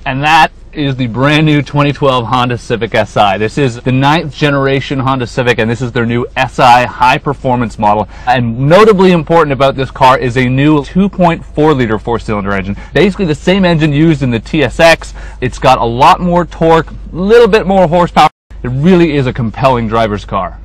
And that is the brand new 2012 Honda Civic Si. This is the 9th generation Honda Civic, and this is their new Si high performance model. And notably important about this car is a new 2.4 liter four-cylinder engine. Basically the same engine used in the TSX. It's got a lot more torque, a little bit more horsepower. It really is a compelling driver's car.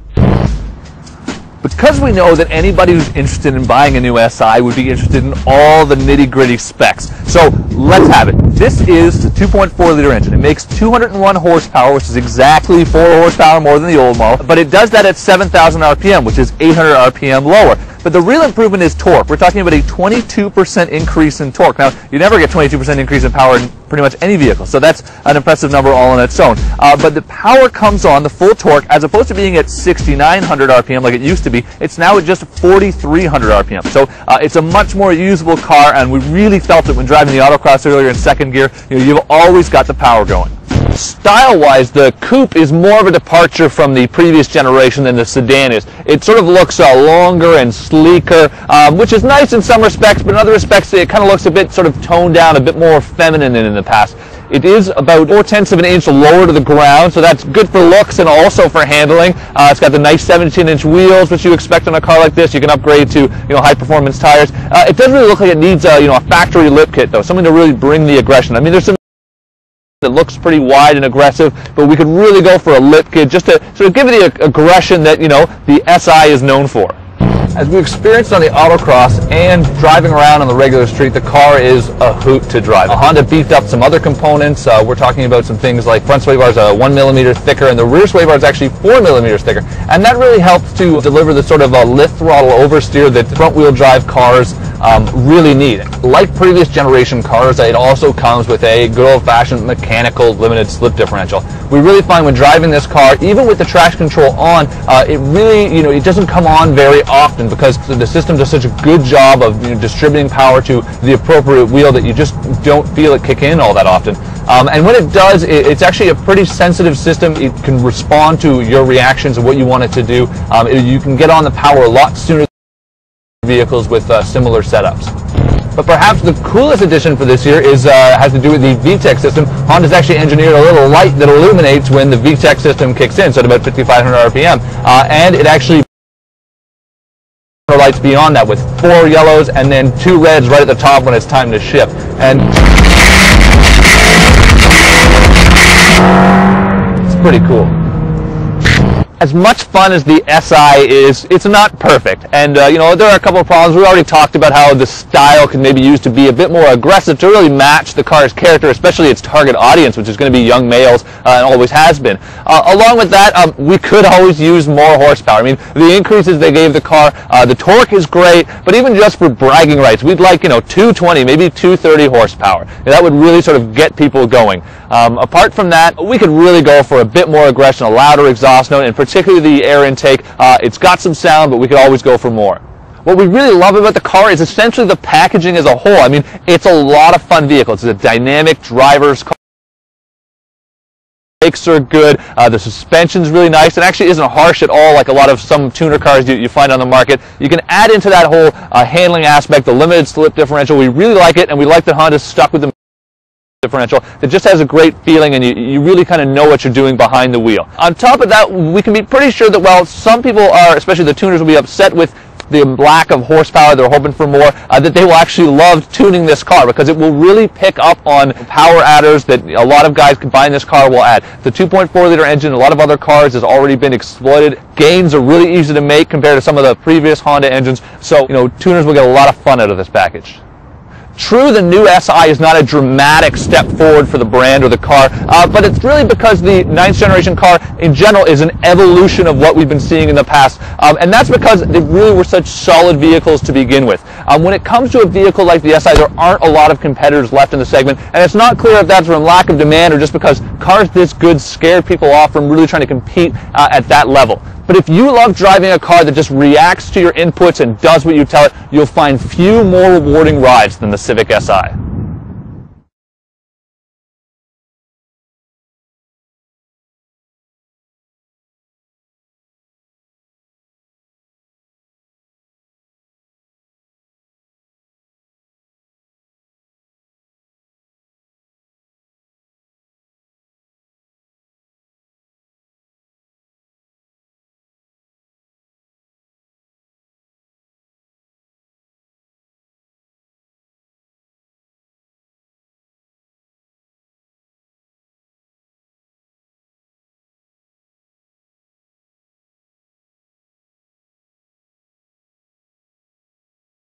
Because we know that anybody who's interested in buying a new Si would be interested in all the nitty-gritty specs. So let's have it. This is the 2.4 liter engine. It makes 201 horsepower, which is exactly 4 horsepower more than the old model, but it does that at 7,000 RPM, which is 800 RPM lower. But the real improvement is torque. We're talking about a 22% increase in torque. Now, you never get 22% increase in power in pretty much any vehicle, so that's an impressive number all on its own. But the power comes on, the full torque, as opposed to being at 6,900 RPM like it used to be, it's now at just 4,300 RPM. So it's a much more usable car, and we really felt it when driving the autocross earlier in second gear. You've always got the power going. Style-wise, the coupe is more of a departure from the previous generation than the sedan is. It sort of looks longer and sleeker, which is nice in some respects, but in other respects it kind of looks a bit sort of toned down, a bit more feminine than in the past. It is about 4/10 of an inch lower to the ground, so that's good for looks and also for handling. It's got the nice 17-inch wheels, which you expect on a car like this. You can upgrade to high-performance tires. It doesn't really look like it needs a factory lip kit though, something to really bring the aggression. I mean, there's some that looks pretty wide and aggressive, but we could really go for a lip kit just to sort of give it the aggression that the Si is known for. As we experienced on the autocross and driving around on the regular street, the car is a hoot to drive. Honda beefed up some other components. We're talking about some things like front sway bars are 1 millimeter thicker, and the rear sway bar is actually 4 millimeters thicker. And that really helps to deliver the sort of lift throttle oversteer that front-wheel drive cars really need. Like previous generation cars, it also comes with a good old-fashioned mechanical limited slip differential. We really find when driving this car, even with the traction control on, it really, it doesn't come on very often, because the system does such a good job of distributing power to the appropriate wheel that you just don't feel it kick in all that often. And when it does, it's actually a pretty sensitive system. It can respond to your reactions and what you want it to do. You can get on the power a lot sooner than vehicles with similar setups. But perhaps the coolest addition for this year has to do with the VTEC system. Honda's actually engineered a little light that illuminates when the VTEC system kicks in, so at about 5,500 RPM. And it actually lights beyond that with 4 yellows and then 2 reds right at the top when it's time to shift. And it's pretty cool. As much fun as the Si is, it's not perfect. And, there are a couple of problems. We already talked about how the style can maybe use to be a bit more aggressive to really match the car's character, especially its target audience, which is going to be young males and always has been. Along with that, we could always use more horsepower. I mean, the increases they gave the car, the torque is great, but even just for bragging rights, we'd like, 220, maybe 230 horsepower. That would really sort of get people going. Apart from that, we could really go for a bit more aggression, a louder exhaust note, and particularly the air intake. It's got some sound, but we could always go for more. What we really love about the car is essentially the packaging as a whole. I mean, it's a lot of fun vehicle. It's a dynamic driver's car. The brakes are good. The suspension's really nice. It actually isn't harsh at all like a lot of some tuner cars you find on the market. You can add into that whole handling aspect, the limited slip differential. We really like it, and we like that Honda's stuck with the differential that just has a great feeling, and you really kind of know what you're doing behind the wheel. On top of that, we can be pretty sure that while some people are, especially the tuners, will be upset with the lack of horsepower, they're hoping for more, that they will actually love tuning this car, because it will really pick up on power adders that a lot of guys buying this car will add. The 2.4 liter engine, a lot of other cars, has already been exploited. Gains are really easy to make compared to some of the previous Honda engines, so tuners will get a lot of fun out of this package. True, the new Si is not a dramatic step forward for the brand or the car, but it's really because the 9th generation car in general is an evolution of what we've been seeing in the past, and that's because they really were such solid vehicles to begin with. When it comes to a vehicle like the Si, there aren't a lot of competitors left in the segment, and it's not clear if that's from lack of demand or just because cars this good scared people off from really trying to compete at that level. But if you love driving a car that just reacts to your inputs and does what you tell it, you'll find few more rewarding rides than the Civic Si.